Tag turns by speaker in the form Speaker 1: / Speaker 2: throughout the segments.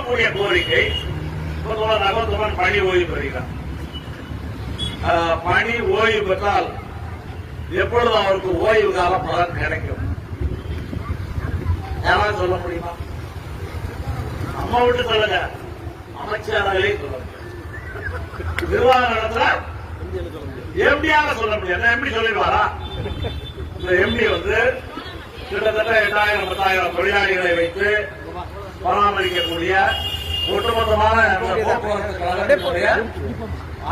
Speaker 1: வைக்கக்கூடிய கோரிக்கை பணி ஓய்வு பெறுகிறார். பணி ஓய்வு பெற்றால் எப்பொழுது அவருக்கு ஓய்வு கால பலன் கிடைக்கும்? யாராவது சொல்ல முடியுமா? அம்மா விட்டு சொல்லுங்க, அமைச்சரவையிலே சொல்ல முடியும். நிர்வாக இடத்துல எம்டியாக சொல்ல முடியாது. எம்டி சொல்லிடுவாரா? இந்த எம்டி கிட்டத்தட்ட 8000 10,000 தொழிலாளிகளை வைத்து பராமரிக்கக்கூடிய ஒட்டுமொத்தமான போக்குவரத்து கழகத்தினுடைய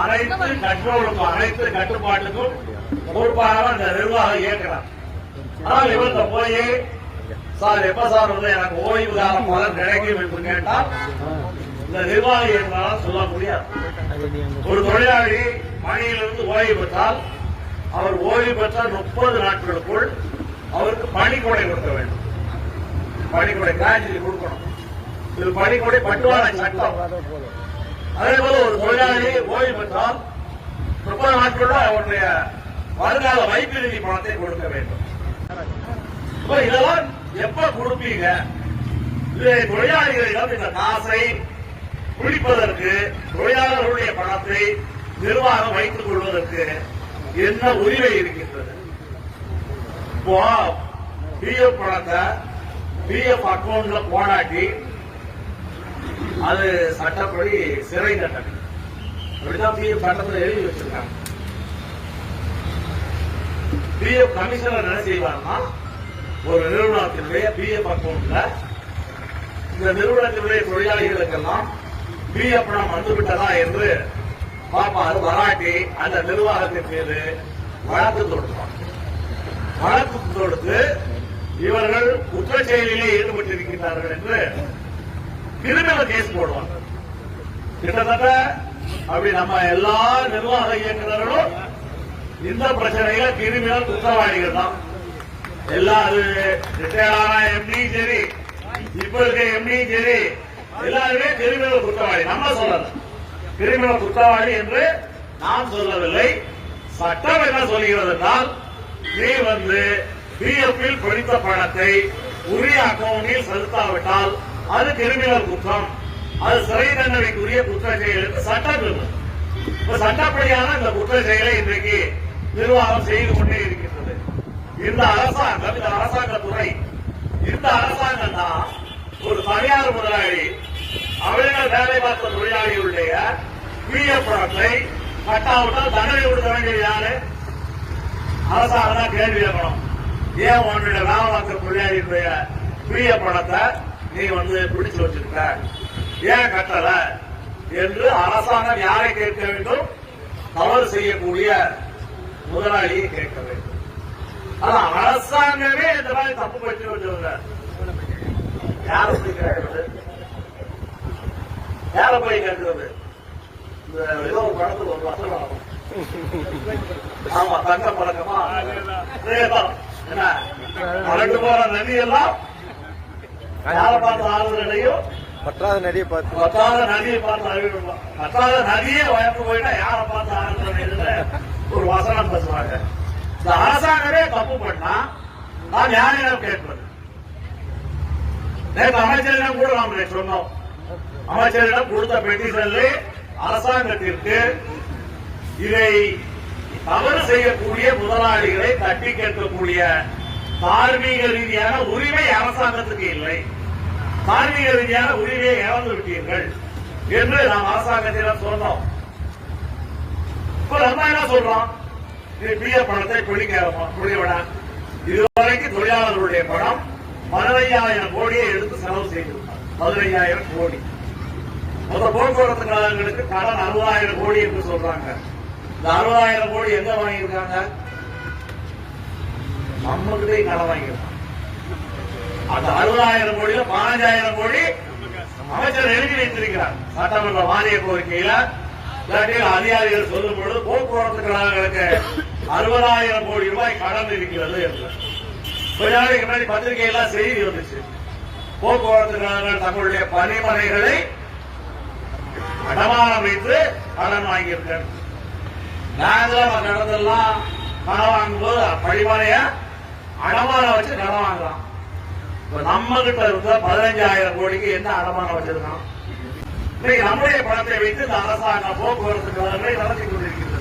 Speaker 1: அனைத்து கண்ட்ரோலுக்கும் அனைத்து கட்டுப்பாட்டுக்கும் பொறுப்பாக இந்த நிர்வாகம் இயக்கிறார். ஆனால் இவர்கிட்ட போய் சார் எப்ப சார் எனக்கு ஓய்வு காலம் பலன் கிடைக்கும் என்று கேட்டால் இந்த நிர்வாகி என்றால் சொல்ல முடியாது. ஒரு தொழிலாளி பணியிலிருந்து ஓய்வு பெற்றால் அவர் ஓய்வு பெற்ற 30 நாட்களுக்குள் அவருக்கு பணிக்கொடை கொடுக்க வேண்டும். பணிக்கொடை கிராஜுவலி கொடுக்கணும். இது பணிக்கொடை பட்டுவாடா சட்டம். அதே போல ஒரு தொழிலாளி ஓய்வு பெற்றால் 30 நாட்களுடன் அவருடைய வருங்கால வைப்பு நிதி பணத்தை கொடுக்க வேண்டும். இதெல்லாம் எப்ப கொடுப்பீங்க? தொழிலாளிகளிடம் இந்த காசை குடிப்பதற்கு தொழிலாளர்களுடைய பணத்தை நிர்வாகம் வைத்துக் கொள்வதற்கு என்ன உரிமை இருக்கின்றது? இப்போ பிஎஃப் பணத்தை பிஎஃப் அக்கௌண்ட்ல போடாட்டி அது சட்டப்படி சிறை தண்டனை. அப்படிதான் பிஎஃப் சட்டத்தில் எழுதி வச்சிருக்காங்க. பிஎஃப் கமிஷனர் என்ன செய்வார்னா, ஒரு நிறுவனத்தினுடைய பிஎஃப் அக்கௌண்ட்ல இந்த நிறுவனத்தினுடைய தொழிலாளிகளுக்கெல்லாம் பிஎஃப் பணம் வந்துவிட்டதா என்று பாப்பாரு. வராட்டி அந்த நிர்வாகத்தின் மீது வழக்கு தொடுப்பார். வழக்கு தொடுத்து இவர்கள் குற்ற செயலிலே ஈடுபட்டிருக்கிறார்கள் என்று கிரிமினல் கேஸ் போடுவாங்க. கிட்டத்தட்ட அப்படி நம்ம எல்லா நிர்வாக இயக்குநர்களும் இந்த பிரச்சனையில கிரிமினல் குற்றவாளிகள் தான். எல்லாரும் ரிட்டையர்டான எம்டியும் சரி, இப்ப இருக்க எம்டியும் சரி, எல்லாருமே கிரிமினல் குற்றவாளி. நம்ம சொல்லல கிரிமினல் குற்றவாளி என்று நாம் சொல்லவில்லை. சட்டம் என்ன சொல்கிறது என்றால், நீ பிஎஃப்பில் பிடித்த பணத்தை உரிய அக்கௌண்டில் செலுத்தாவிட்டால் அது கிரிமினல் குற்றம், அது சிறை தண்டனைக்குரிய குற்ற செயலுக்கு சட்டம் இருக்கு. இப்ப சட்டப்படியான இந்த குற்ற செயலை இன்றைக்கு நிர்வாகம் செய்து கொண்டே இருக்கின்றது. இந்த அரசாங்கம், இந்த அரசாங்கத்துறை, இந்த அரசாங்கம் தான் ஒரு தனியார் முதலாளி அவர்கள் வேலை பார்த்த தொழிலாளிகளுடைய பிஎஃப் பணத்தை கட்டாவிட்டால் தண்டனை கொடுக்க வேண்டியது யாரு? அரசாங்கம் தான் கேள்வி கேட்கணும். ஏன் உன்னுடைய வேலை பார்த்த தொழிலாளிகளுடைய பிஎஃப் பணத்தை நீ பிடிச்சு வச்சிருக்க, ஏன் கட்டல என்று அரசாங்கம் யாரை கேட்க வேண்டும்? தவறு செய்யக்கூடிய முதலாளியை கேட்க வேண்டும். ஆனா அரசாங்கமே இந்த மாதிரி தப்பு பற்றி வச்சிருக்க யார போய் கேட்கறது? யார போய் கேட்கறது? ஏதோ ஒரு படத்துல ஒரு வசனம் ஆகும். ஆமா, தங்க பழக்கமா என்ன 2 போற நதி எல்லாம் யாரை பார்த்து ஆளுநரையும் பற்றாத நதியை பார்த்து அறிவிடுவோம். பற்றாத நதியே வயந்து போயிட்டா யாரை பார்த்து ஆளுநர் ஒரு வசனம் பேசுவாங்க. இந்த அரசாங்கமே தப்பு பண்ணா நாம் யாரிடம் கேட்பது? நேற்று அமைச்சரிடம் கூட நாம் சொன்னோம். அமைச்சரிடம் கொடுத்த பெட்டிஷன்ல அரசாங்கத்திற்கு இதை தவறு செய்யக்கூடிய முதலாளிகளை தட்டி கேட்கக்கூடிய தார்மீக ரீதியான உரிமை அரசாங்கத்துக்கு இல்லை. தார்மீக ரீதியான உரிமையை இழந்து விட்டீர்கள் என்று நாம் அரசாங்கத்திடம் சொன்னோம். இப்ப நம்ம என்ன சொல்றோம்? பிஎஃப் பணத்தை குடிவிட இதுவரைக்கும் தொழிலாளர்களுடைய பணம் 15,000 கோடியை எடுத்து செலவு செய்திருந்தார். 15,000 கோடி. மொத்த போக்குவரத்து கழகங்களுக்கு கடன் 60,000 கோடி என்று சொல்றாங்க. இந்த 60,000 கோடி எங்க வாங்கியிருக்காங்க? நம்மகிட்டே கடன் வாங்கியிருக்காங்க. அந்த 60,000 கோடியில 15,000 கோடி அமைச்சர் எழுதி வைத்திருக்கிறார். சட்டமன்ற மானிய கோரிக்கையில அதிகாரிகள் சொல்லும் பொழுது போக்குவரத்து கழகங்களுக்கு 60,000 கோடி ரூபாய் கடன் இருக்கிறது என்று கொஞ்ச நாளைக்கு முன்னாடி பத்திரிகையெல்லாம் செய்தி வந்துச்சு. போக்குவரத்து கழகங்கள் தங்களுடைய பணிமனைகளை அடமானம் வைத்து கடன் வாங்கியிருக்காங்க. நாங்களாம் கடந்தெல்லாம் கடன் வாங்கும்போது பழிமனைய அடமானம் வச்சு கடன் வாங்கலாம். நம்ம கிட்ட இருந்த 15,000 கோடிக்கு என்ன அடமானம் வச்சிருக்கான்? இன்னைக்கு நம்முடைய பணத்தை வைத்து இந்த அரசாங்கம் போக்குவரத்து கழகங்களை நடத்தி கொண்டிருக்கிறது.